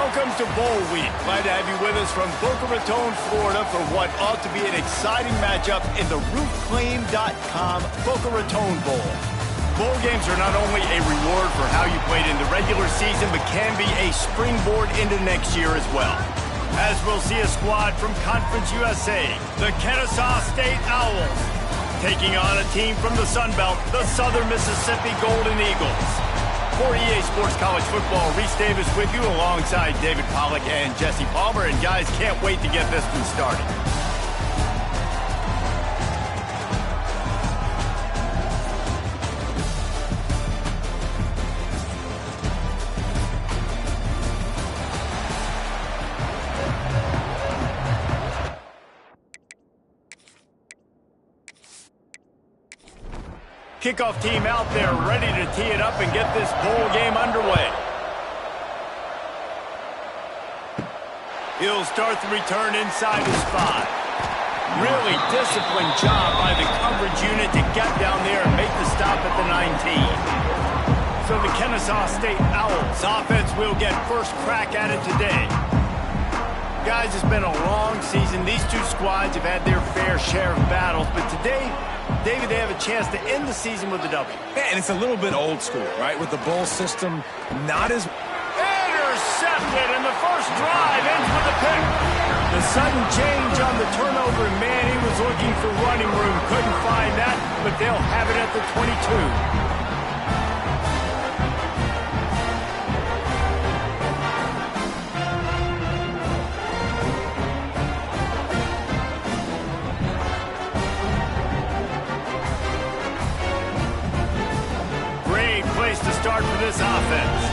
Welcome to Bowl Week. Glad to have you with us from Boca Raton, Florida for what ought to be an exciting matchup in the roofclaim.com Boca Raton Bowl. Bowl games are not only a reward for how you played in the regular season, but can be a springboard into next year as well. As we'll see a squad from Conference USA, the Kennesaw State Owls, taking on a team from the Sun Belt, the Southern Mississippi Golden Eagles. For EA Sports College Football, Reese Davis with you alongside David Pollack and Jesse Palmer. And guys, can't wait to get this one started. Kickoff team out there ready to tee it up and get this bowl game underway. He'll start the return inside his 5. Really disciplined job by the coverage unit to get down there and make the stop at the 19. So the Kennesaw State Owls offense will get first crack at it today. Guys, it's been a long season. These two squads have had their fair share of battles, but today, David, they have a chance to end the season with a W. Yeah, and it's a little bit old school, right? With the bowl system, not as... Intercepted, and the first drive ends with a pick. The sudden change on the turnover, and man, he was looking for running room. Couldn't find that, but they'll have it at the 22. To start for this offense.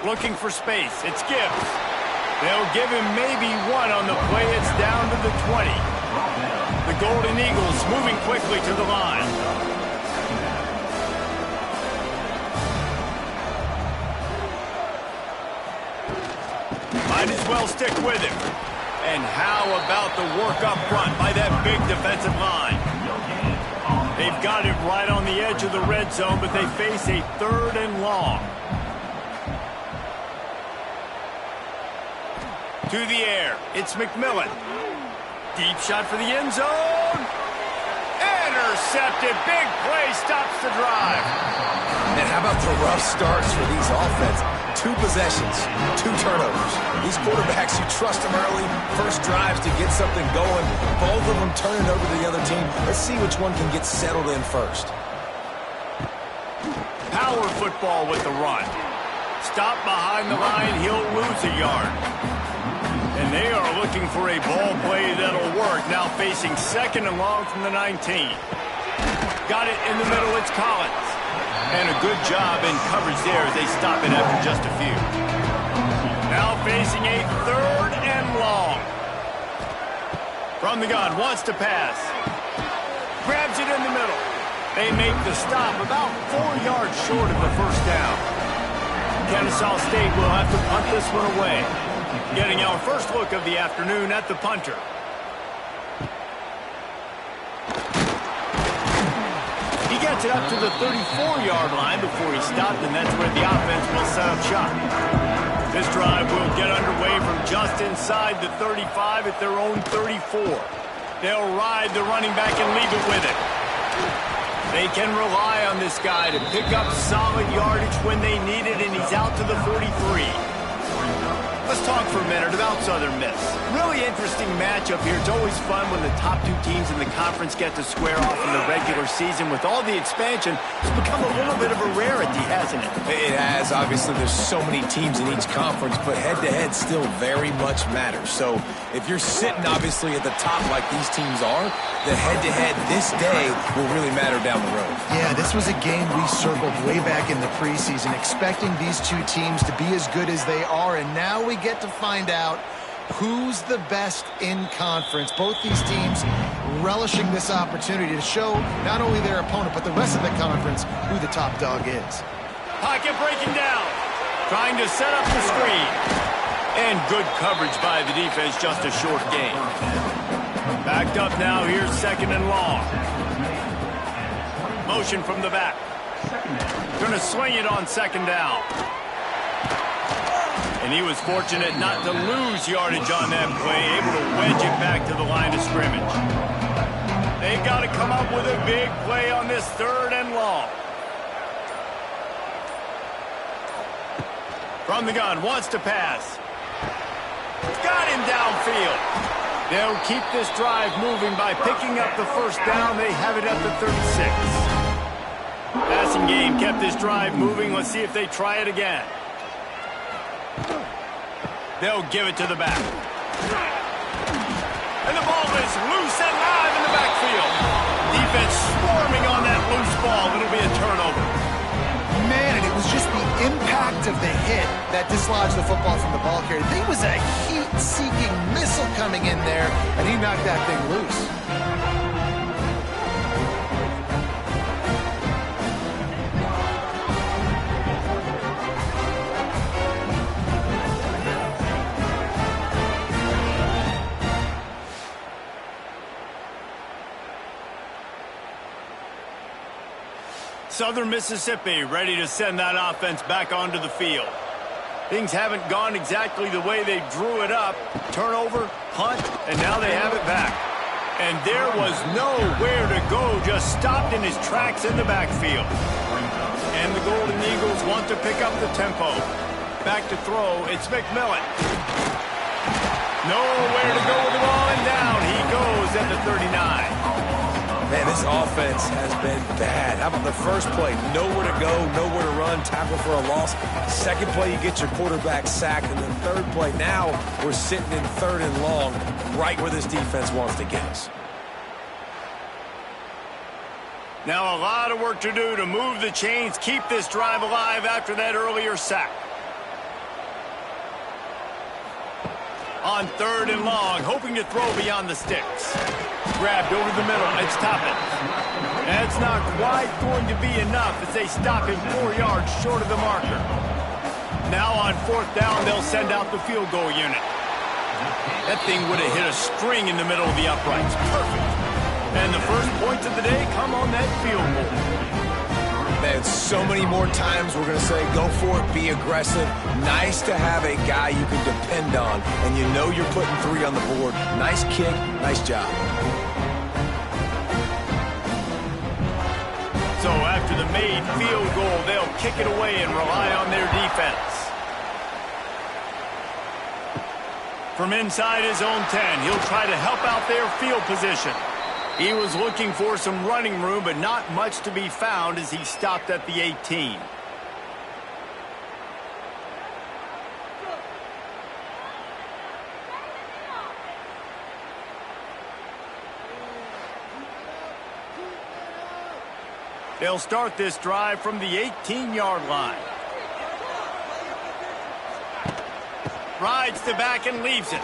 Looking for space. It's Gibbs. They'll give him maybe one on the play. It's down to the 20. The Golden Eagles moving quickly to the line. Might as well stick with him. And how about the work up front by that big defensive line? They've got it right on the edge of the red zone, but they face a 3rd and long. To the air, it's McMillan. Deep shot for the end zone. Intercepted. Big play stops the drive. And how about the rough starts for these offense? 2 possessions, 2 turnovers. These quarterbacks, you trust them early, first drives to get something going. Both of them turning over to the other team. Let's see which one can get settled in first. Power football with the run. Stop behind the line, he'll lose a yard. And they are looking for a ball play that'll work. Now facing 2nd and long from the 19. Got it in the middle, it's Collins. And a good job in coverage there as they stop it after just a few. Now facing a 3rd and long. From the gun, wants to pass. Grabs it in the middle. They make the stop about 4 yards short of the first down. Kennesaw State will have to punt this one away. Getting our first look of the afternoon at the punter. He gets it up to the 34-yard line before he stopped, and that's where the offense will set up shop. This drive will get underway from just inside the 35 at their own 34. They'll ride the running back and leave it with it. They can rely on this guy to pick up solid yardage when they need it, and he's out to the 43. Let's talk for a minute about Southern Miss. Really interesting matchup here. It's always fun when the top 2 teams in the conference get to square off in the regular season. With all the expansion, it's become a little bit of a rarity, hasn't it? It has. Obviously, there's so many teams in each conference, but head-to-head still very much matters. So if you're sitting, obviously, at the top like these teams are, the head-to-head this day will really matter down the road. Yeah, this was a game we circled way back in the preseason, expecting these 2 teams to be as good as they are, and now we get to find out who's the best in conference. Both these teams relishing this opportunity to show not only their opponent, but the rest of the conference who the top dog is. Pocket breaking down, trying to set up the screen. And good coverage by the defense, just a short gain. Backed up now, here's 2nd and long. Motion from the back. Going to sling it on second down. And he was fortunate not to lose yardage on that play, able to wedge it back to the line of scrimmage. They've got to come up with a big play on this 3rd and long. From the gun, wants to pass. Got him downfield. They'll keep this drive moving by picking up the first down. They have it at the 36. Passing game kept this drive moving. Let's see if they try it again. They'll give it to the back. And the ball is loose and live in the backfield. Defense swarming on that loose ball. It'll be a turnover. Man, and it was just the impact of the hit that dislodged the football from the ball carrier. There was a heat-seeking missile coming in there, and he knocked that thing loose. Southern Mississippi ready to send that offense back onto the field. Things haven't gone exactly the way they drew it up. Turnover, punt, and now they have it back. And there was nowhere to go, just stopped in his tracks in the backfield. And the Golden Eagles want to pick up the tempo. Back to throw, it's McMillan. Nowhere to go with the ball, and down he goes at the 39. Man, this offense has been bad. How about the first play? Nowhere to go, nowhere to run, tackle for a loss. Second play, you get your quarterback sacked. And then third play, now we're sitting in 3rd and long, right where this defense wants to get us. Now a lot of work to do to move the chains, keep this drive alive after that earlier sack. On 3rd and long, hoping to throw beyond the sticks. Grabbed over the middle, it's Toppin. That's not quite going to be enough as they stop him 4 yards short of the marker. Now on 4th down, they'll send out the field goal unit. That thing would have hit a string in the middle of the uprights. Perfect. And the first points of the day come on that field goal. Man, so many more times we're going to say, go for it, be aggressive. Nice to have a guy you can depend on, and you know you're putting 3 on the board. Nice kick, nice job. So after the made field goal, they'll kick it away and rely on their defense. From inside his own 10, he'll try to help out their field position. He was looking for some running room, but not much to be found as he stopped at the 18. They'll start this drive from the 18-yard line. Rides the back and leaves it.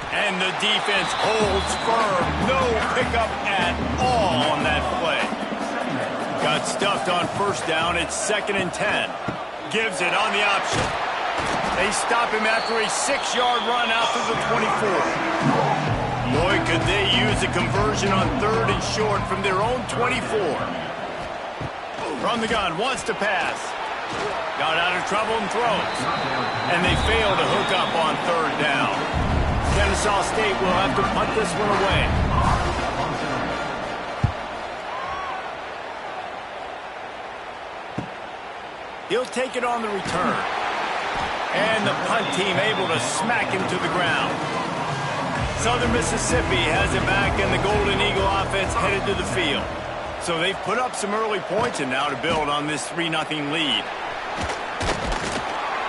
And the defense holds firm. No pickup at all on that play. Got stuffed on 1st down. It's 2nd and 10. Gives it on the option. They stop him after a 6-yard run out to the 24. Boy, could they use a conversion on 3rd and short from their own 24. From the gun, wants to pass. Got out of trouble and throws. And they fail to hook up on 3rd down. Kennesaw State will have to punt this one away. He'll take it on the return. And the punt team able to smack him to the ground. Southern Mississippi has it back, and the Golden Eagle offense headed to the field. So they've put up some early points, and now to build on this 3-0 lead.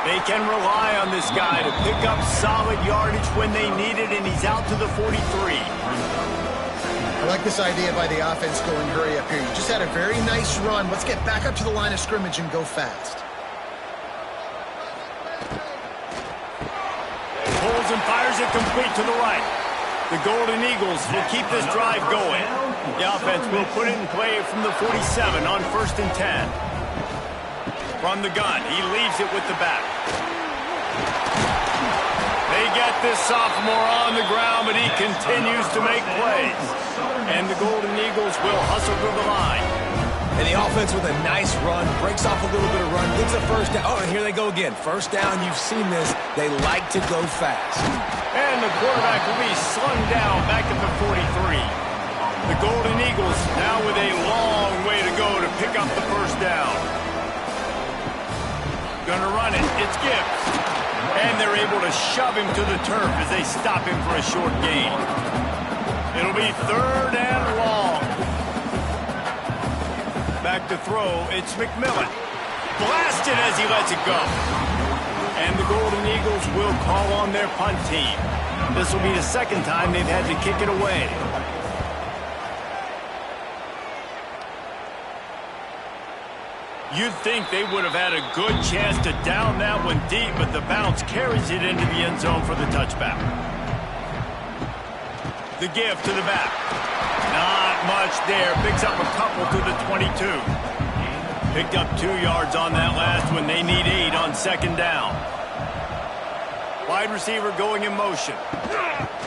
They can rely on this guy to pick up solid yardage when they need it, and he's out to the 43. I like this idea by the offense going hurry up here. You just had a very nice run. Let's get back up to the line of scrimmage and go fast. Pulls and fires it complete to the right. The Golden Eagles will keep this drive going. The offense will put it in play from the 47 on 1st and 10. From the gun, he leaves it with the back. They get this sophomore on the ground, but he continues to make plays. And the Golden Eagles will hustle to the line. And the offense with a nice run, breaks off a little bit of run, gets a first down. Oh, and here they go again. First down, you've seen this. They like to go fast. And the quarterback will be slung down back at the 43. The Golden Eagles now with a long way to go to pick up the first down. Gonna run it. It's Gibbs. And they're able to shove him to the turf as they stop him for a short gain. It'll be 3rd and long. Back to throw. It's McMillan. Blasted as he lets it go. And the Golden Eagles will call on their punt team. This will be the second time they've had to kick it away. You'd think they would have had a good chance to down that one deep, but the bounce carries it into the end zone for the touchback. The give to the back. Not much there. Picks up a couple to the 22. Picked up 2 yards on that last one. They need 8 on 2nd down. Wide receiver going in motion.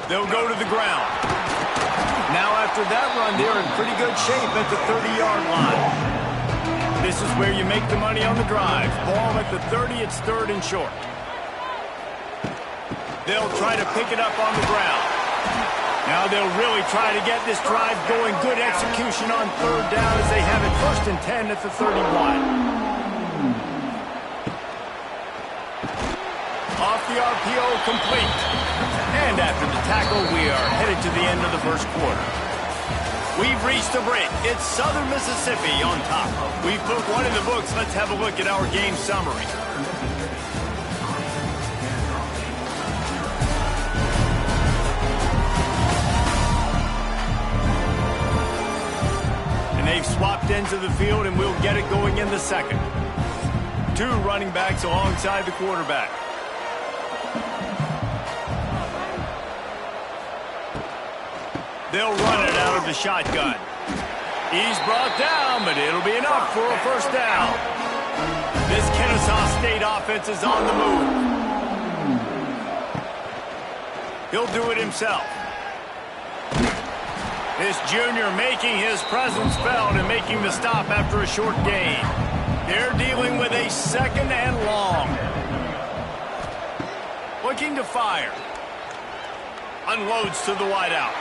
They'll go to the ground. Now after that run, they're in pretty good shape at the 30-yard line. This is where you make the money on the drive. Ball at the 30, it's 3rd and short. They'll try to pick it up on the ground. Now they'll really try to get this drive going. Good execution on 3rd down as they have it 1st and 10 at the 31. Off the RPO, complete. And after the tackle, we are headed to the end of the first quarter. We've reached a break. It's Southern Mississippi on top. We've put one in the books. Let's have a look at our game summary. And they've swapped ends of the field, and we'll get it going in the second. 2 running backs alongside the quarterback. They'll run it out of the shotgun. He's brought down, but it'll be enough for a first down. This Kennesaw State offense is on the move. He'll do it himself. This junior making his presence felt and making the stop after a short gain. They're dealing with a 2nd and long. Looking to fire. Unloads to the wideout.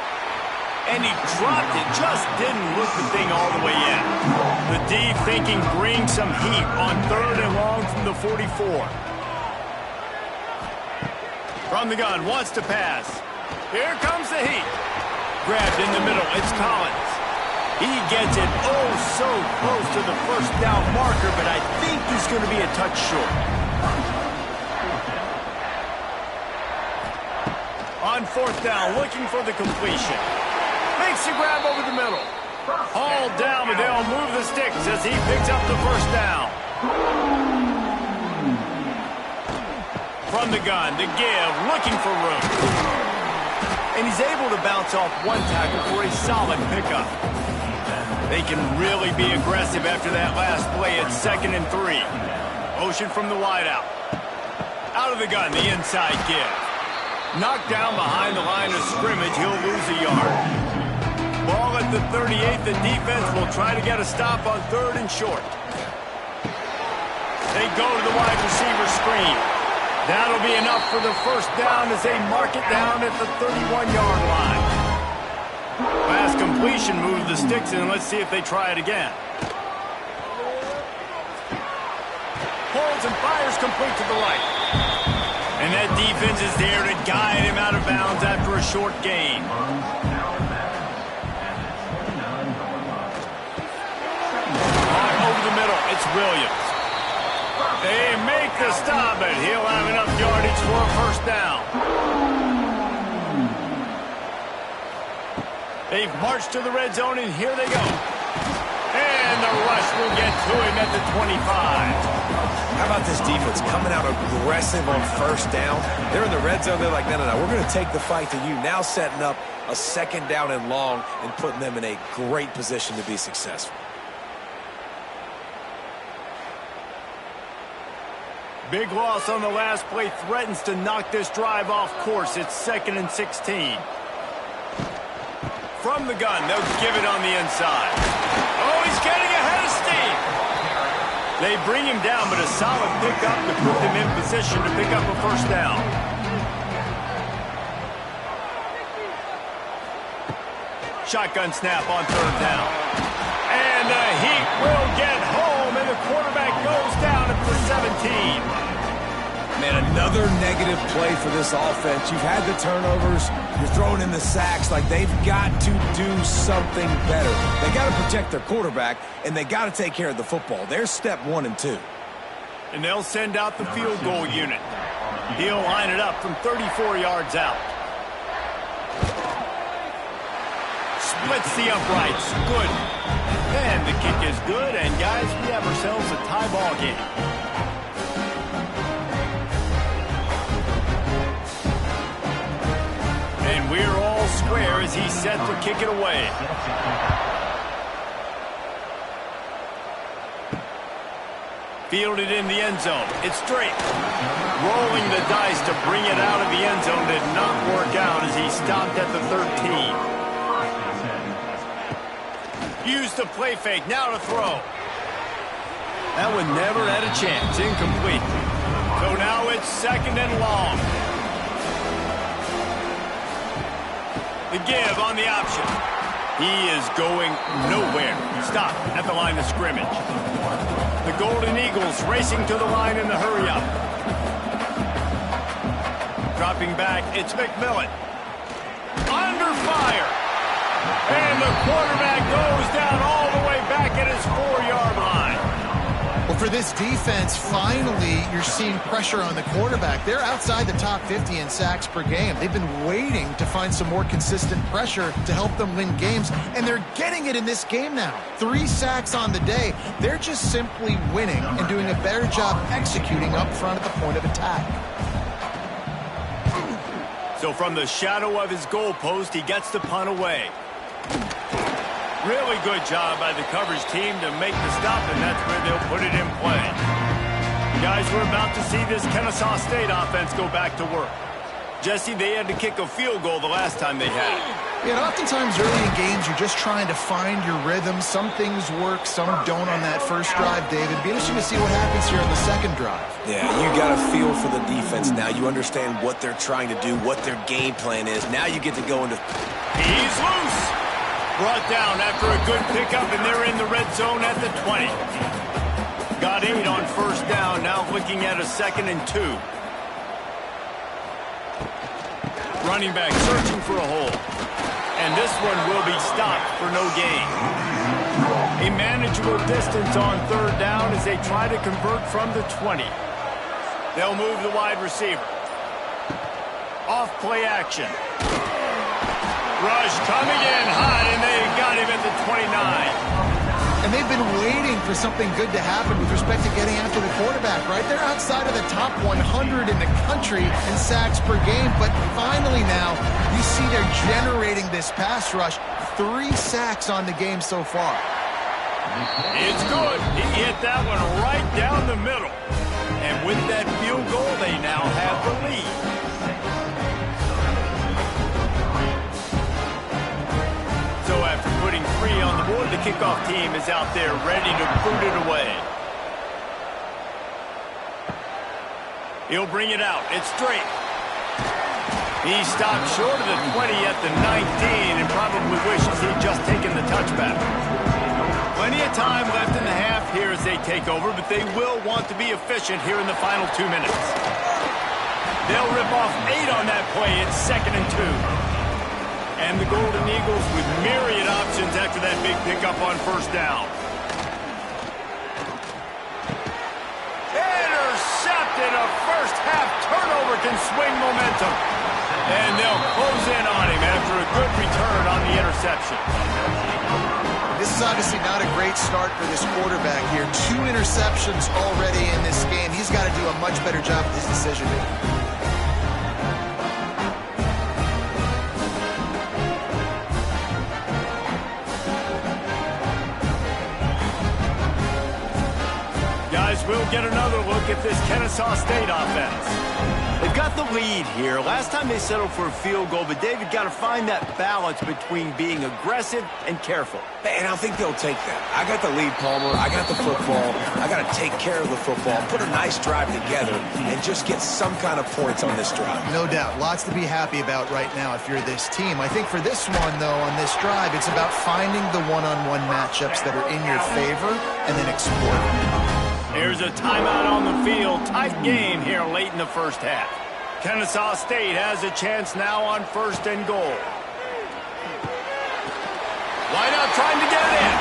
And he dropped it, just didn't look the thing all the way in. The D thinking bring some heat on 3rd and long from the 44. From the gun, wants to pass. Here comes the heat. Grabbed in the middle, it's Collins. He gets it oh so close to the first down marker, but I think he's going to be a touch short. On 4th down, looking for the completion. Makes a grab over the middle. Hauled down, but they'll move the sticks as he picks up the first down. From the gun, the give, looking for room. And he's able to bounce off 1 tackle for a solid pickup. They can really be aggressive after that last play at 2nd and 3. Motion from the wideout. Out of the gun, the inside give. Knocked down behind the line of scrimmage, he'll lose a yard. Ball at the 38. The defense will try to get a stop on 3rd and short. They go to the wide receiver screen. That'll be enough for the first down as they mark it down at the 31-yard line. Last completion moved the sticks in. Let's see if they try it again. Holds and fires complete to the right. And that defense is there to guide him out of bounds after a short gain. It's Williams. They make the stop, but he'll have enough yardage for a first down. They've marched to the red zone, and here they go. And the rush will get to him at the 25. How about this defense coming out aggressive on 1st down? They're in the red zone. They're like, no, we're going to take the fight to you. Now setting up a 2nd down and long and putting them in a great position to be successful. Big loss on the last play threatens to knock this drive off course. It's 2nd and 16. From the gun, they'll give it on the inside. Oh, he's getting ahead of They bring him down, but a solid pickup to put them in position to pick up a first down. Shotgun snap on third down. And the Heat will get home, and the quarterback goes down for 17. Man, another negative play for this offense. You've had the turnovers. You're throwing in the sacks. Like, they've got to do something better. They got to protect their quarterback, and they got to take care of the football. There's step 1 and 2. And they'll send out the field goal unit. He'll line it up from 34 yards out. Splits the uprights. Good. And the kick is good. And, guys, we have ourselves a tie ball game. And we're all square as he's set to kick it away. Fielded in the end zone. It's straight. Rolling the dice to bring it out of the end zone did not work out as he stopped at the 13. Used the play fake. Now to throw. That one never had a chance. Incomplete. So now it's second and long. The give on the option. He is going nowhere. Stop at the line of scrimmage. The Golden Eagles racing to the line in the hurry-up. Dropping back, it's McMillan. Under fire. And the quarterback goes down all the way back at his 4-yard line. Well, for this defense, finally, you're seeing pressure on the quarterback. They're outside the top 50 in sacks per game. They've been waiting to find some more consistent pressure to help them win games, and they're getting it in this game now. 3 sacks on the day. They're just simply winning and doing a better job executing up front at the point of attack. So from the shadow of his goalpost, he gets the punt away. Really good job by the coverage team to make the stop, and that's where they'll put it in play. Guys, we're about to see this Kennesaw State offense go back to work. Jesse, they had to kick a field goal the last time they had. Yeah, oftentimes early in games, you're just trying to find your rhythm. Some things work, some don't on that first drive, David. Be interesting to see what happens here on the second drive. Yeah, you got a feel for the defense now. You understand what they're trying to do, what their game plan is. Now you get to go into... He's loose. Brought down after a good pickup, and they're in the red zone at the 20. Got 8 on first down, now looking at a 2nd and 2. Running back searching for a hole. And this one will be stopped for no gain. A manageable distance on third down as they try to convert from the 20. They'll move the wide receiver. Off play action. Rush coming in hot, and they got him at the 29. And they've been waiting for something good to happen with respect to getting after the quarterback, right? They're outside of the top 100 in the country in sacks per game, but finally now you see they're generating this pass rush. 3 sacks on the game so far. It's good. He hit that one right down the middle. And with that field goal, they now have the lead. So after putting 3 on the board, the kickoff team is out there ready to boot it away. He'll bring it out. It's straight. He stopped short of the 20 at the 19 and probably wishes he'd just taken the touchback. Plenty of time left in the half here as they take over, but they will want to be efficient here in the final 2 minutes. They'll rip off 8 on that play. It's 2nd and 2. And the Golden Eagles with myriad options after that big pickup on first down. Intercepted. A first half turnover can swing momentum. And they'll close in on him after a good return on the interception. This is obviously not a great start for this quarterback here. 2 interceptions already in this game. He's got to do a much better job with his decision-making. We'll get another look at this Kennesaw State offense. They've got the lead here. Last time they settled for a field goal, but David got to find that balance between being aggressive and careful. And I think they'll take that. I got the lead, Palmer. I got the football. I got to take care of the football, put a nice drive together, and just get some kind of points on this drive. No doubt. Lots to be happy about right now if you're this team. I think for this one, though, on this drive, it's about finding the one-on-one matchups that are in your favor and then exploiting them. Here's a timeout on the field. Tight game here late in the first half. Kennesaw State has a chance now on 1st and goal. Wide out trying to get it in.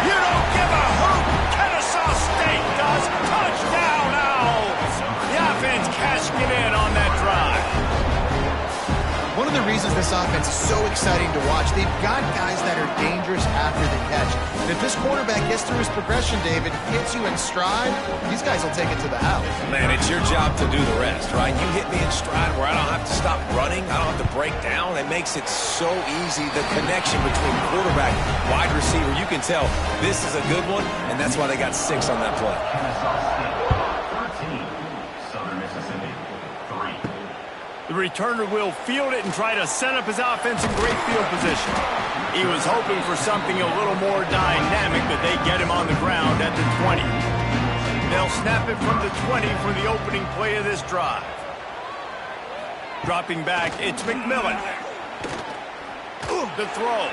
You don't give a hoot. Kennesaw State does. Touchdown now. The offense cashing it in on that drive. One of the reasons this offense is so exciting to watch, they've got guys that are dangerous after the catch. And if this quarterback gets through his progression, David, hits you in stride, these guys will take it to the house. Man, it's your job to do the rest, right? You hit me in stride where I don't have to stop running. I don't have to break down. It makes it so easy. The connection between quarterback, wide receiver, you can tell this is a good one, and that's why they got 6 on that play. The returner will field it and try to set up his offense in great field position. He was hoping for something a little more dynamic, but they get him on the ground at the 20. They'll snap it from the 20 for the opening play of this drive. Dropping back, it's McMillan. The throw.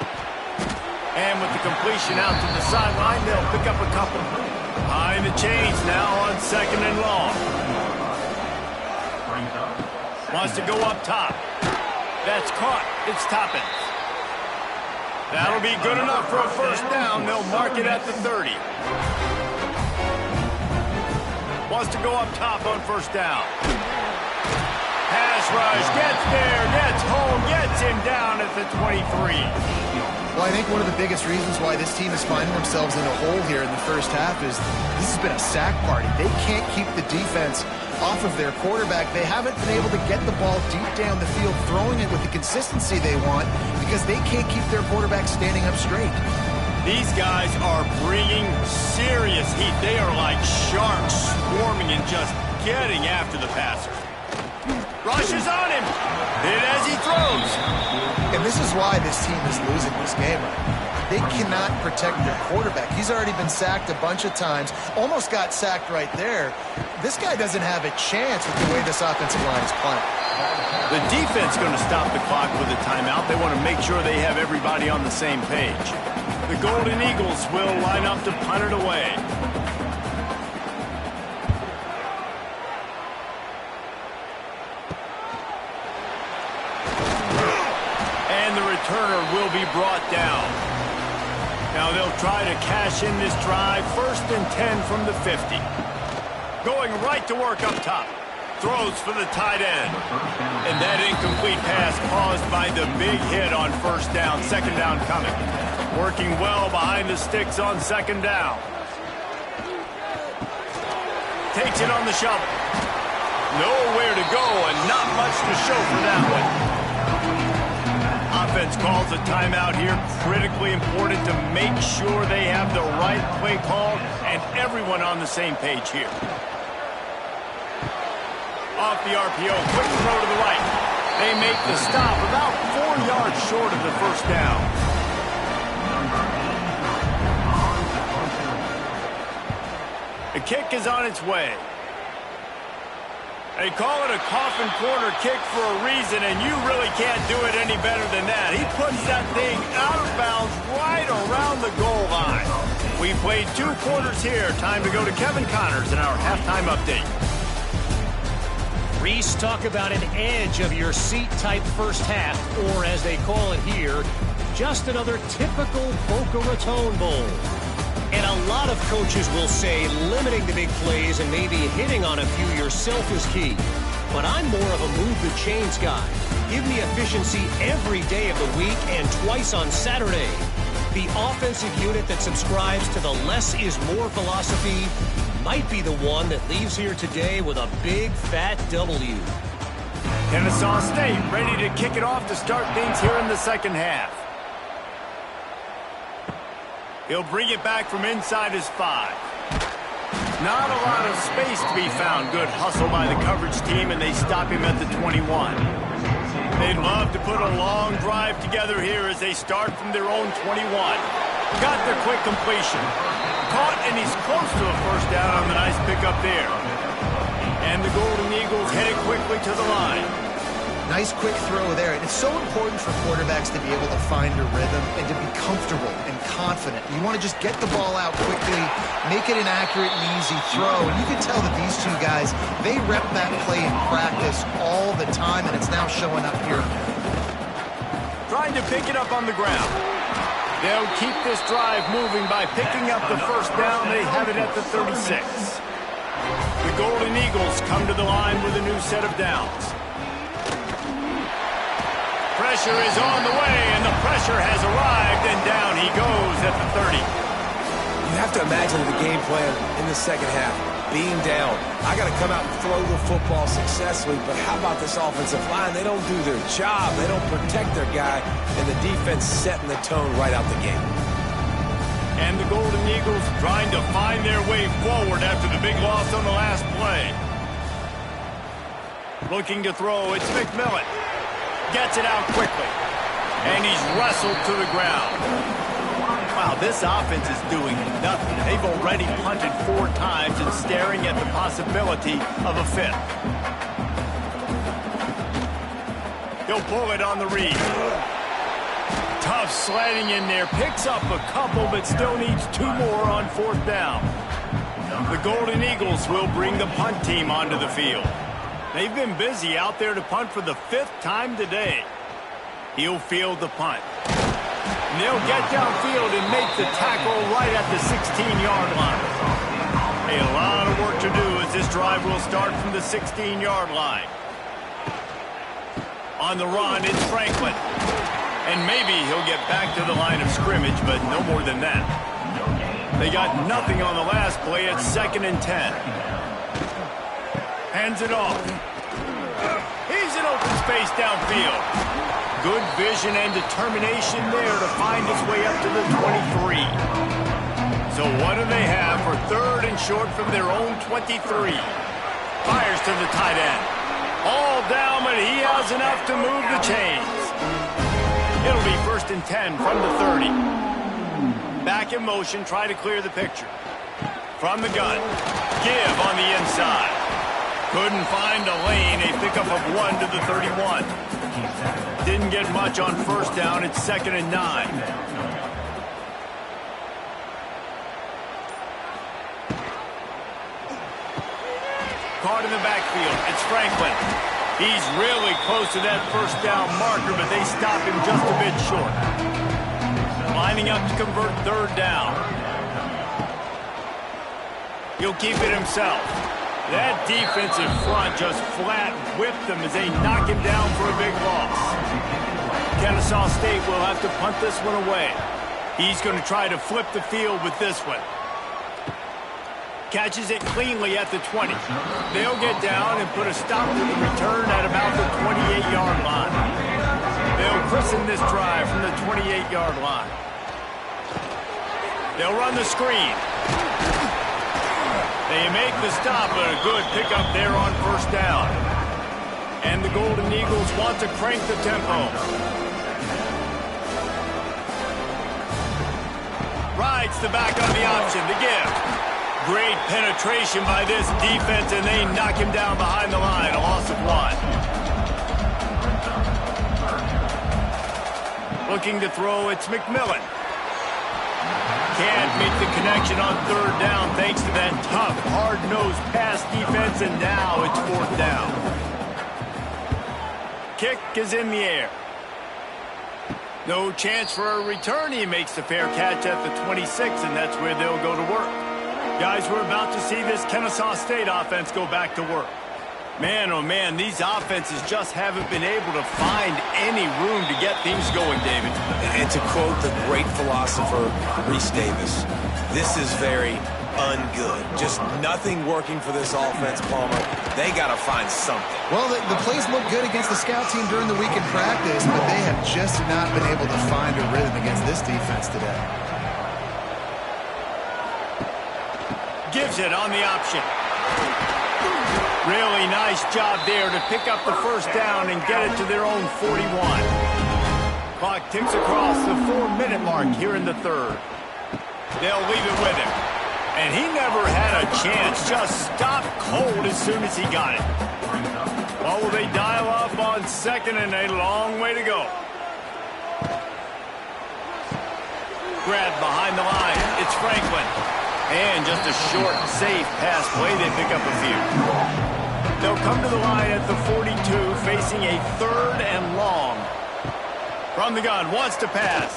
And with the completion out to the sideline, they'll pick up a couple. Behind the chains now on 2nd and long. Wants to go up top. That's caught. It's Toppins. That'll be good enough for a 1st down. They'll mark it at the 30. Wants to go up top on 1st down. Pass rush. Gets there. Gets home. Gets him down at the 23. Well, I think one of the biggest reasons why this team is finding themselves in a hole here in the first half is this has been a sack party. They can't keep the defense off of their quarterback. They haven't been able to get the ball deep down the field, throwing it with the consistency they want because they can't keep their quarterback standing up straight. These guys are bringing serious heat. They are like sharks swarming and just getting after the passer. Rushes on him. Hit as he throws. And this is why this team is losing this game right now. They cannot protect their quarterback. He's already been sacked a bunch of times. Almost got sacked right there. This guy doesn't have a chance with the way this offensive line is playing. The defense going to stop the clock with a timeout. They want to make sure they have everybody on the same page. The Golden Eagles will line up to punt it away. And the returner will be brought down. Now they'll try to cash in this drive. 1st and 10 from the 50. Going right to work up top. Throws for the tight end. And that incomplete pass caused by the big hit on 1st down. 2nd down coming. Working well behind the sticks on 2nd down. Takes it on the shovel. Nowhere to go and not much to show for that one. Offense calls a timeout here. Critically important to make sure they have the right play call and everyone on the same page here. Off the RPO, quick throw to the right. They make the stop about 4 yards short of the 1st down. The kick is on its way. They call it a coffin corner kick for a reason, and you really can't do it any better than that. He puts that thing out of bounds right around the goal line. We played 2 quarters here. Time to go to Kevin Connors in our halftime update. Reese, talk about an edge of your seat type first half, or as they call it here, just another typical Boca Raton Bowl. And a lot of coaches will say limiting the big plays and maybe hitting on a few yourself is key. But I'm more of a move the chains guy. Give me efficiency every day of the week and twice on Saturday. The offensive unit that subscribes to the less is more philosophy might be the one that leaves here today with a big fat W. Kennesaw State ready to kick it off to start things here in the 2nd half. He'll bring it back from inside his 5. Not a lot of space to be found. Good hustle by the coverage team, and they stop him at the 21. They'd love to put a long drive together here as they start from their own 21. Got their quick completion. Caught, and he's close to a first down on the nice pickup there. And the Golden Eagles headed quickly to the line. Nice quick throw there. And it's so important for quarterbacks to be able to find a rhythm and to be comfortable and confident. You want to just get the ball out quickly, make it an accurate and easy throw. And you can tell that these two guys, they rep that play in practice all the time, and it's now showing up here. Trying to pick it up on the ground. They'll keep this drive moving by picking up the first down. They have it at the 36. The Golden Eagles come to the line with a new set of downs. Pressure is on the way, and the pressure has arrived, and down he goes at the 30. You have to imagine the game plan in the second half. Being down, I got to come out and throw the football successfully, but how about this offensive line? They don't do their job. They don't protect their guy, and the defense setting the tone right out the gate. And the Golden Eagles trying to find their way forward after the big loss on the last play. Looking to throw, it's McMillan. Gets it out quickly, and he's wrestled to the ground. Wow, this offense is doing nothing. They've already punted 4 times and staring at the possibility of a 5th. He'll pull it on the read. Tough sledding in there. Picks up a couple, but still needs 2 more on 4th down. The Golden Eagles will bring the punt team onto the field. They've been busy out there to punt for the 5th time today. He'll field the punt. And they'll get downfield and make the tackle right at the 16-yard line. A lot of work to do as this drive will start from the 16-yard line. On the run, it's Franklin. And maybe he'll get back to the line of scrimmage, but no more than that. They got nothing on the last play. It's 2nd and 10. Hands it off. He's in open space downfield. Good vision and determination there to find his way up to the 23. So what do they have for 3rd and short from their own 23? Fires to the tight end. All down, but he has enough to move the chains. It'll be 1st and 10 from the 30. Back in motion, try to clear the picture. From the gun. Give on the inside. Couldn't find a lane. A pickup of 1 to the 31. Didn't get much on 1st down. It's 2nd and 9. Caught in the backfield. It's Franklin. He's really close to that 1st down marker, but they stop him just a bit short. Lining up to convert 3rd down. He'll keep it himself. That defensive front just flat whipped them as they knock him down for a big loss. Kennesaw State will have to punt this one away. He's going to try to flip the field with this one. Catches it cleanly at the 20. They'll get down and put a stop to the return at about the 28-yard line. They'll christen this drive from the 28-yard line. They'll run the screen. They make the stop, but a good pickup there on 1st down. And the Golden Eagles want to crank the tempo. Rides the back on the option, the give. Great penetration by this defense, and they knock him down behind the line, a loss of 1. Looking to throw, it's McMillan. Can't make the connection on 3rd down thanks to that tough, hard-nosed pass defense, and now it's 4th down. Kick is in the air. No chance for a return. He makes the fair catch at the 26, and that's where they'll go to work. Guys, we're about to see this Kennesaw State offense go back to work. Man, oh man, these offenses just haven't been able to find any room to get things going, David. And to quote the great philosopher, Reese Davis, this is very ungood. Just nothing working for this offense, Palmer. They got to find something. Well, the plays look good against the scout team during the week in practice, but they have just not been able to find a rhythm against this defense today. Give gives it on the option. Really nice job there to pick up the first down and get it to their own 41. Clock ticks across the 4-minute mark here in the third. They'll leave it with him. And he never had a chance, just stopped cold as soon as he got it. Well, will they dial up on second and a long way to go? Grab behind the line. It's Franklin. And just a short, safe pass play. They pick up a few. They'll come to the line at the 42, facing a third and long. From the gun, wants to pass.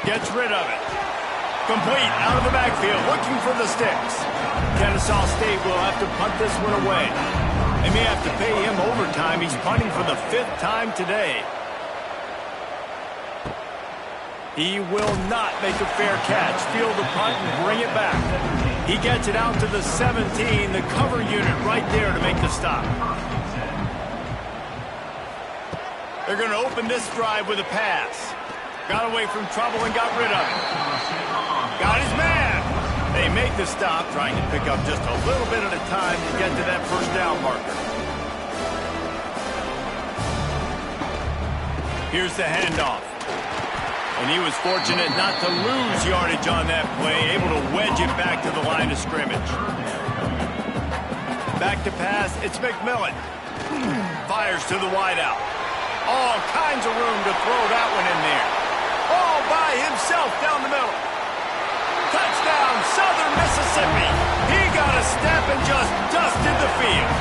Gets rid of it. Complete, out of the backfield, looking for the sticks. Kennesaw State will have to punt this one away. They may have to pay him overtime. He's punting for the 5th time today. He will not make a fair catch. Field the punt and bring it back. He gets it out to the 17, the cover unit right there to make the stop. They're going to open this drive with a pass. Got away from trouble and got rid of it. Got his man. They make the stop, trying to pick up just a little bit at a time to get to that first down marker. Here's the handoff. And he was fortunate not to lose yardage on that play, able to wedge it back to the line of scrimmage. Back to pass, it's McMillan. Fires to the wideout. All kinds of room to throw that one in there. All by himself down the middle. Touchdown, Southern Mississippi. He got a step and just dusted the field.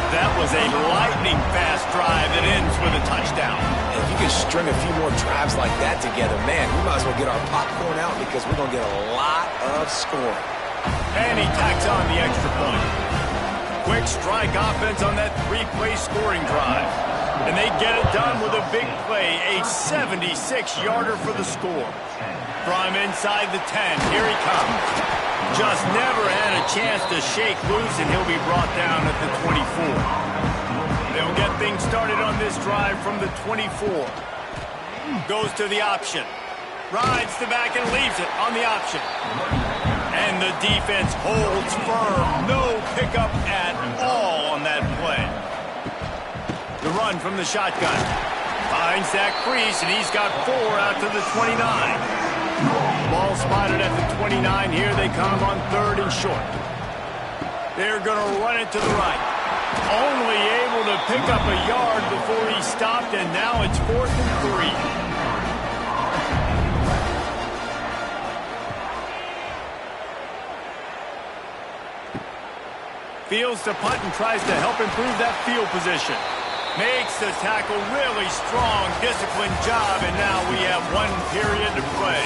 That was a lightning-fast drive that ends with a touchdown. And if you can string a few more drives like that together, man, we might as well get our popcorn out because we're going to get a lot of scoring. And he tacks on the extra point. Quick strike offense on that 3-play scoring drive. And they get it done with a big play, a 76-yarder for the score. From inside the 10, here he comes. Just never had a chance to shake loose, and he'll be brought down at the 24. They'll get things started on this drive from the 24. Goes to the option. Rides the back and leaves it on the option. And the defense holds firm. No pickup at all on that play. The run from the shotgun. Finds that crease, and he's got 4 out to the 29. Ball spotted at the 29. Here they come on 3rd and short. They're going to run it to the right. Only able to pick up a yard before he stopped, and now it's 4th and 3. Fields the punt and tries to help improve that field position. Makes the tackle really strong, disciplined job, and now we have 1 period to play.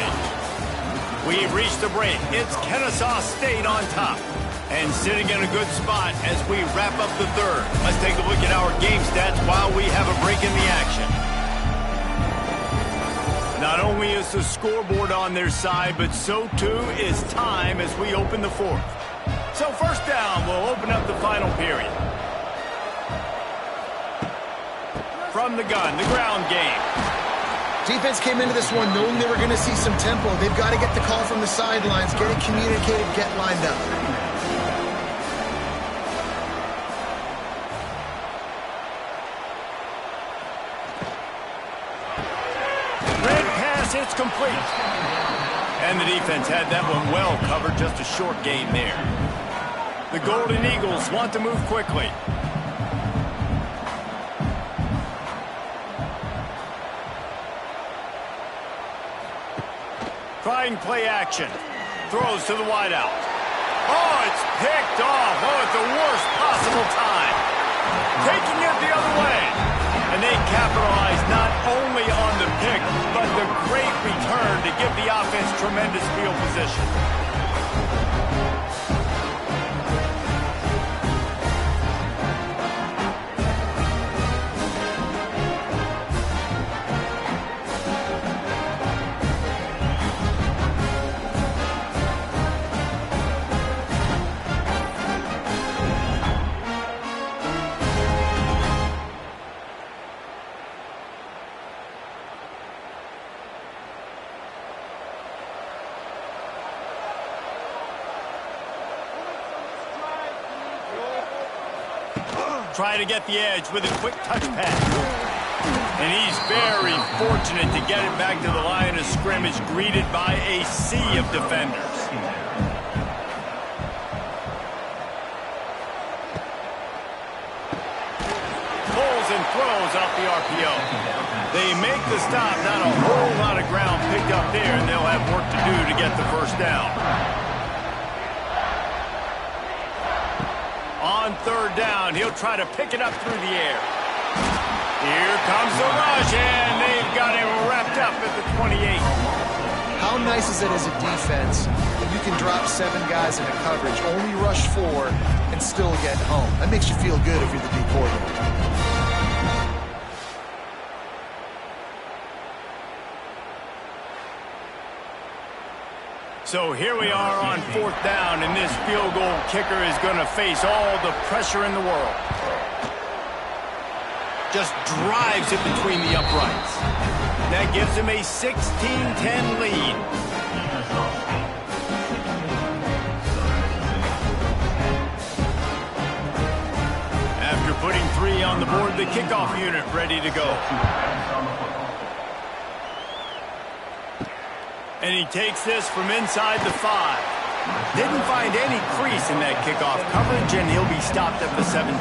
We've reached the break. It's Kennesaw State on top. And sitting in a good spot as we wrap up the 3rd. Let's take a look at our game stats while we have a break in the action. Not only is the scoreboard on their side, but so too is time as we open the 4th. So first down, we'll open up the final period. From the gun, the ground game. Defense came into this one knowing they were going to see some tempo. They've got to get the call from the sidelines, get it communicated, get lined up. Red pass, it's complete. And the defense had that one well covered, just a short gain there. The Golden Eagles want to move quickly. Trying play action. Throws to the wideout. Oh, it's picked off. Oh, at the worst possible time. Taking it the other way. And they capitalize not only on the pick, but the great return to give the offense tremendous field position. Try to get the edge with a quick touch pass. And he's very fortunate to get it back to the line of scrimmage, greeted by a sea of defenders. Pulls and throws off the RPO. They make the stop, not a whole lot of ground picked up there, and they'll have work to do to get the first down. On third down, he'll try to pick it up through the air. Here comes the rush, and they've got him wrapped up at the 28. How nice is it as a defense that you can drop 7 guys into coverage, only rush 4, and still get home? That makes you feel good if you're the D coordinator. So here we are on 4th down, and this field goal kicker is going to face all the pressure in the world. Just drives it between the uprights. That gives him a 16-10 lead. After putting 3 on the board, the kickoff unit ready to go. And he takes this from inside the 5. Didn't find any crease in that kickoff coverage, and he'll be stopped at the 17.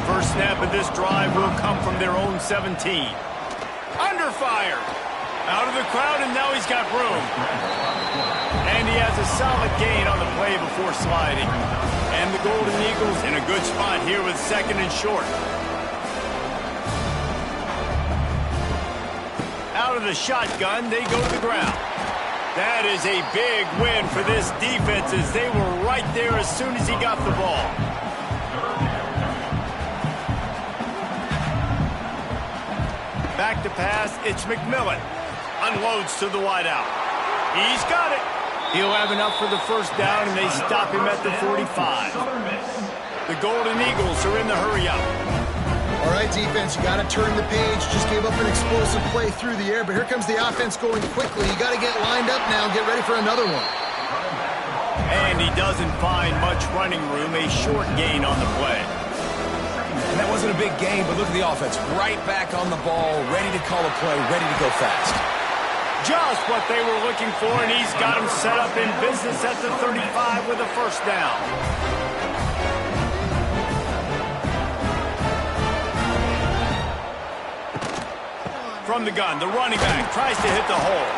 First snap of this drive will come from their own 17. Under fire. Out of the crowd, and now he's got room. And he has a solid gain on the play before sliding. And the Golden Eagles in a good spot here with 2nd and short. Out of the shotgun, they go to the ground. That is a big win for this defense, as they were right there as soon as he got the ball. Back to pass, it's McMillan. Unloads to the wideout. He's got it. He'll have enough for the first down, and they stop him at the 45. The Golden Eagles are in the hurry-up. All right, defense, you got to turn the page. Just gave up an explosive play through the air, but here comes the offense going quickly. You got to get lined up now and get ready for another one. And he doesn't find much running room, a short gain on the play. And that wasn't a big gain, but look at the offense. Right back on the ball, ready to call a play, ready to go fast. Just what they were looking for, and he's got him set up in business at the 35 with a first down. From the gun, the running back tries to hit the hole.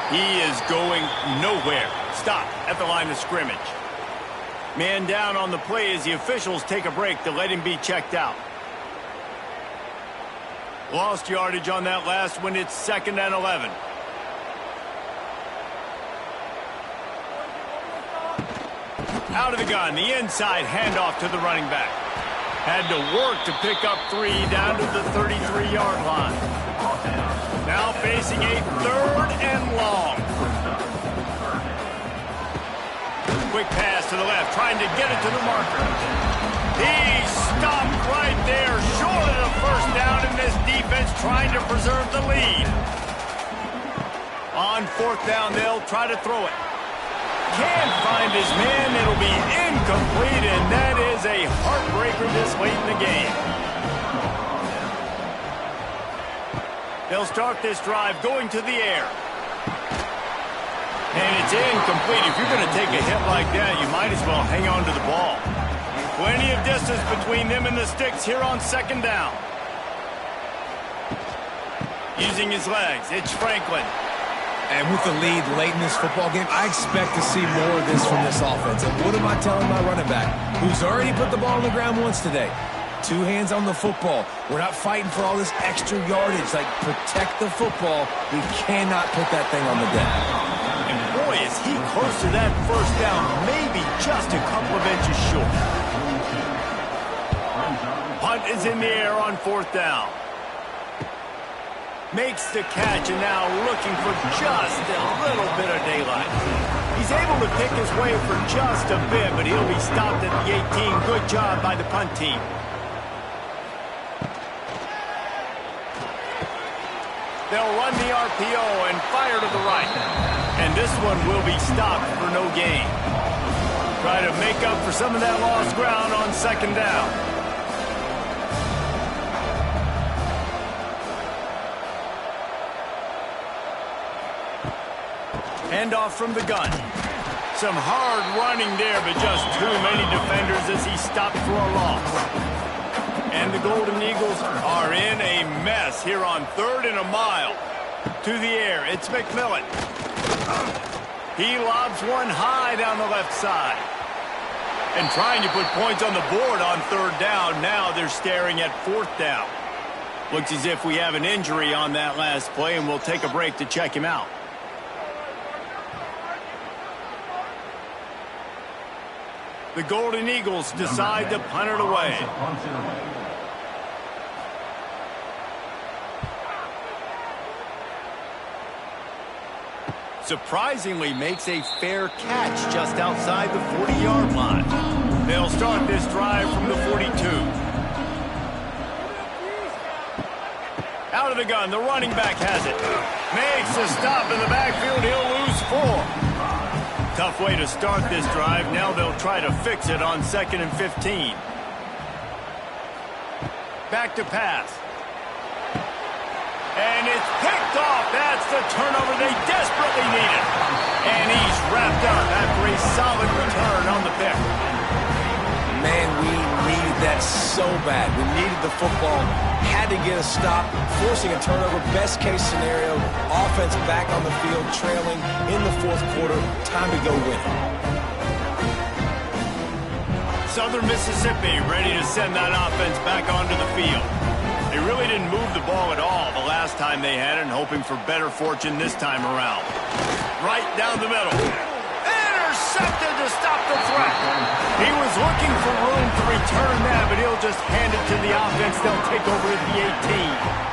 He is going nowhere. Stop at the line of scrimmage. Man down on the play as the officials take a break to let him be checked out. Lost yardage on that last one. It's 2nd and 11. Out of the gun, the inside handoff to the running back. Had to work to pick up 3 down to the 33-yard line. Now facing a 3rd and long. Quick pass to the left, trying to get it to the marker. He stopped right there, short of the first down, and this defense trying to preserve the lead. On 4th down, they'll try to throw it. Can't find his man. It'll be incomplete, and that is a heartbreaker this late in the game. They'll start this drive going to the air. And it's incomplete. If you're going to take a hit like that, you might as well hang on to the ball. Plenty of distance between them and the sticks here on 2nd down. Using his legs, it's Franklin. And with the lead late in this football game, I expect to see more of this from this offense. And what am I telling my running back, who's already put the ball on the ground once today? 2 hands on the football. We're not fighting for all this extra yardage. Like, protect the football. We cannot put that thing on the deck. And boy, is he close to that first down, maybe just a couple of inches short. Punt is in the air on 4th down. Makes the catch, and now looking for just a little bit of daylight. He's able to pick his way for just a bit, but he'll be stopped at the 18. Good job by the punt team. They'll run the RPO and fire to the right. And this one will be stopped for no gain. Try to make up for some of that lost ground on on second down. Handoff from the gun. Some hard running there, but just too many defenders as he stopped for a loss. And the Golden Eagles are in a mess here on 3rd and a mile. To the air, it's McMillan. He lobs one high down the left side. And trying to put points on the board on 3rd down. Now they're staring at 4th down. Looks as if we have an injury on that last play, and we'll take a break to check him out. The Golden Eagles decide to punt it away. Surprisingly makes a fair catch just outside the 40-yard line. They'll start this drive from the 42. Out of the gun, the running back has it. Makes a stop in the backfield. He'll lose 4. Tough way to start this drive. Now they'll try to fix it on 2nd and 15. Back to pass. And it's picked off. That's the turnover they desperately needed. And he's wrapped up after a solid return on the pick. Man, we needed that so bad. We needed the football. Had to get a stop, forcing a turnover. Best case scenario, offense back on the field, trailing in the 4th quarter. Time to go win it. Southern Mississippi ready to send that offense back onto the field. They really didn't move the ball at all the last time they had it, and hoping for better fortune this time around. Right down the middle. Intercepted to stop the threat. He was looking for room to return that, but he'll just hand it to the offense. They'll take over at the 18.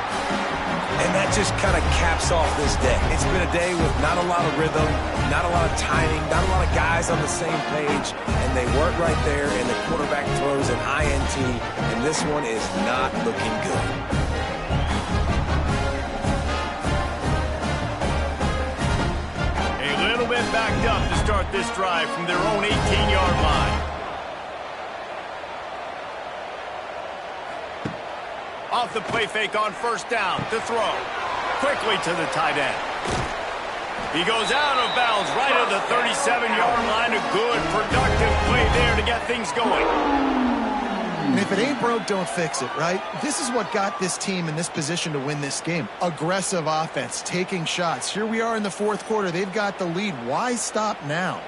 And that just kind of caps off this day. It's been a day with not a lot of rhythm, not a lot of timing, not a lot of guys on the same page, and they weren't right there, and the quarterback throws an INT, and this one is not looking good. A little bit backed up to start this drive from their own 18-yard line. Off the play fake on 1st down to throw. Quickly to the tight end. He goes out of bounds right at the 37-yard line. A good, productive play there to get things going. And if it ain't broke, don't fix it, right? This is what got this team in this position to win this game. Aggressive offense, taking shots. Here we are in the 4th quarter. They've got the lead. Why stop now?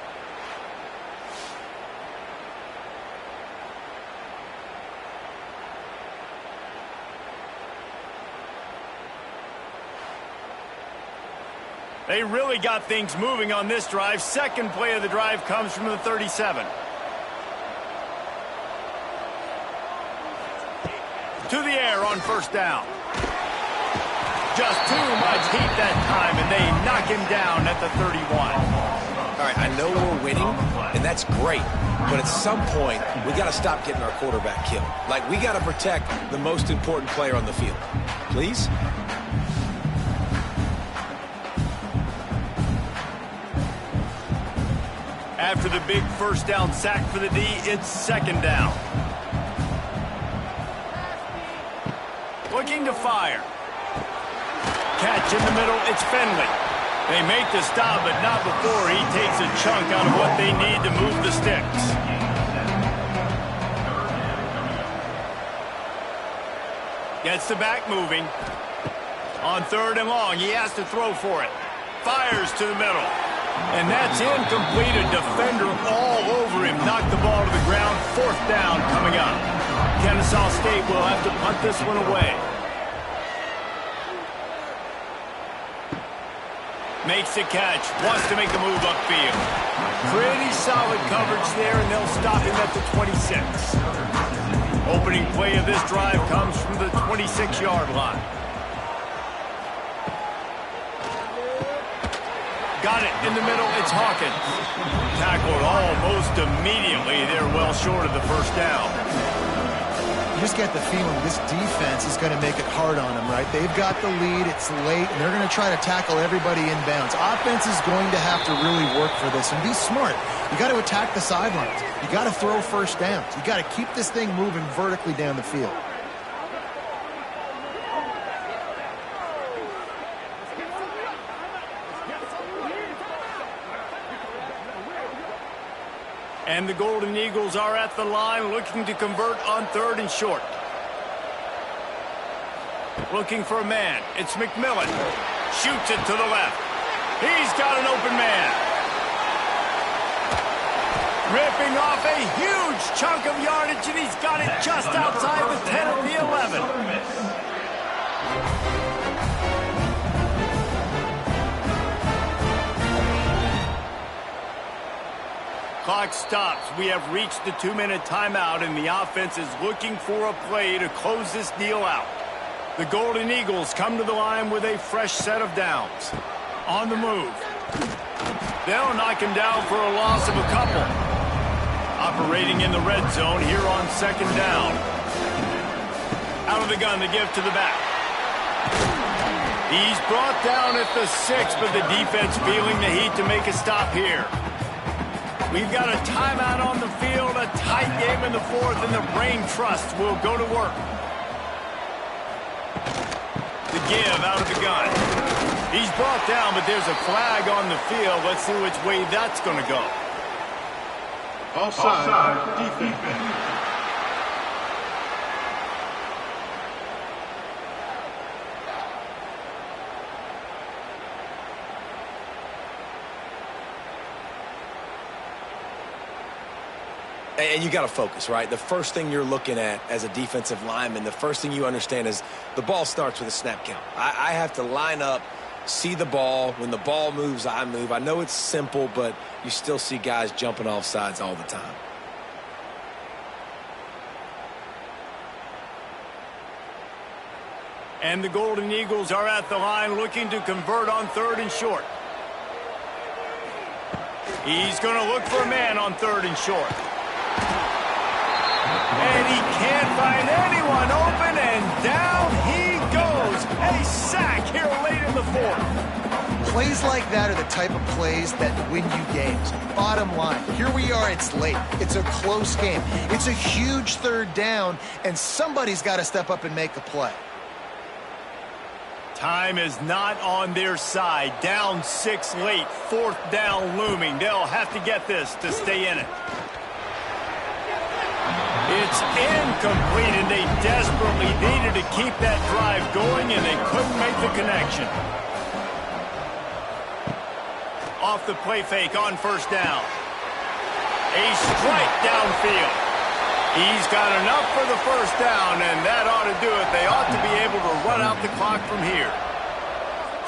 They really got things moving on this drive. 2nd play of the drive comes from the 37. To the air on 1st down. Just too much heat that time, and they knock him down at the 31. All right, I know we're winning, and that's great. But at some point, we got to stop getting our quarterback killed. Like, we got to protect the most important player on the field. Please? After the big 1st down sack for the D, it's 2nd down. Looking to fire. Catch in the middle, it's Finley. They make the stop, but not before he takes a chunk out of what they need to move the sticks. Gets the back moving. On 3rd and long, he has to throw for it. Fires to the middle. And that's incomplete. A defender all over him. Knocked the ball to the ground. 4th down coming up. Kennesaw State will have to punt this one away. Makes the catch. Wants to make the move upfield. Pretty solid coverage there, and they'll stop him at the 26. Opening play of this drive comes from the 26-yard line. Got it in the middle, it's Hawkins. Tackled almost immediately. They're well short of the 1st down. You just get the feeling this defense is going to make it hard on them, right? They've got the lead, it's late, and they're going to try to tackle everybody inbounds. Offense is going to have to really work for this and be smart. You got to attack the sidelines. You got to throw first downs. You got to keep this thing moving vertically down the field. And the Golden Eagles are at the line looking to convert on 3rd and short. Looking for a man. It's McMillan. Shoots it to the left. He's got an open man. Ripping off a huge chunk of yardage, and he's got it just outside the 10 of the 11. Clock stops. We have reached the 2-minute timeout, and the offense is looking for a play to close this deal out. The Golden Eagles come to the line with a fresh set of downs. On the move. They'll knock him down for a loss of a couple. Operating in the red zone here on 2nd down. Out of the gun to give to the back. He's brought down at the 6, but the defense feeling the heat to make a stop here. We've got a timeout on the field, a tight game in the 4th, and the Brain Trust will go to work. The give out of the gun. He's brought down, but there's a flag on the field. Let's see which way that's going to go. Offside, defense. And you got to focus, right? The first thing you're looking at as a defensive lineman, the first thing you understand is the ball starts with a snap count. I have to line up, see the ball. When the ball moves, I move. I know it's simple, but you still see guys jumping off sides all the time. And the Golden Eagles are at the line looking to convert on 3rd and short. He's going to look for a man on 3rd and short. And he can't find anyone open, and down he goes. A sack here late in the 4th. Plays like that are the type of plays that win you games. Bottom line, here we are, it's late. It's a close game. It's a huge 3rd down, and somebody's got to step up and make a play. Time is not on their side. Down 6 late, 4th down looming. They'll have to get this to stay in it. It's incomplete, and they desperately needed to keep that drive going, and they couldn't make the connection. Off the play fake on 1st down. A strike downfield. He's got enough for the 1st down, and that ought to do it. They ought to be able to run out the clock from here.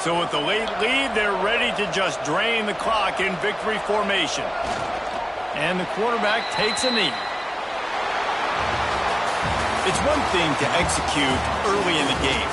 So with the late lead, they're ready to just drain the clock in victory formation. And the quarterback takes a knee. It's one thing to execute early in the game.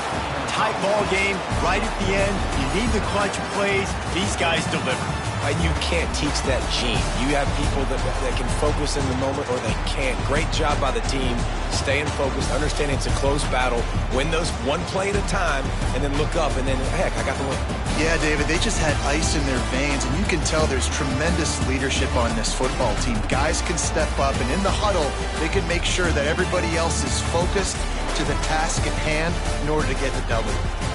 Tight ball game, right at the end. You need the clutch plays. These guys deliver. And you can't teach that gene. You have people that can focus in the moment or they can't. Great job by the team, staying focused, understanding it's a close battle, win those one play at a time, and then look up, and then, heck, I got the win. Yeah, David, they just had ice in their veins, and you can tell there's tremendous leadership on this football team. Guys can step up, and in the huddle, they can make sure that everybody else is focused to the task at hand in order to get the W.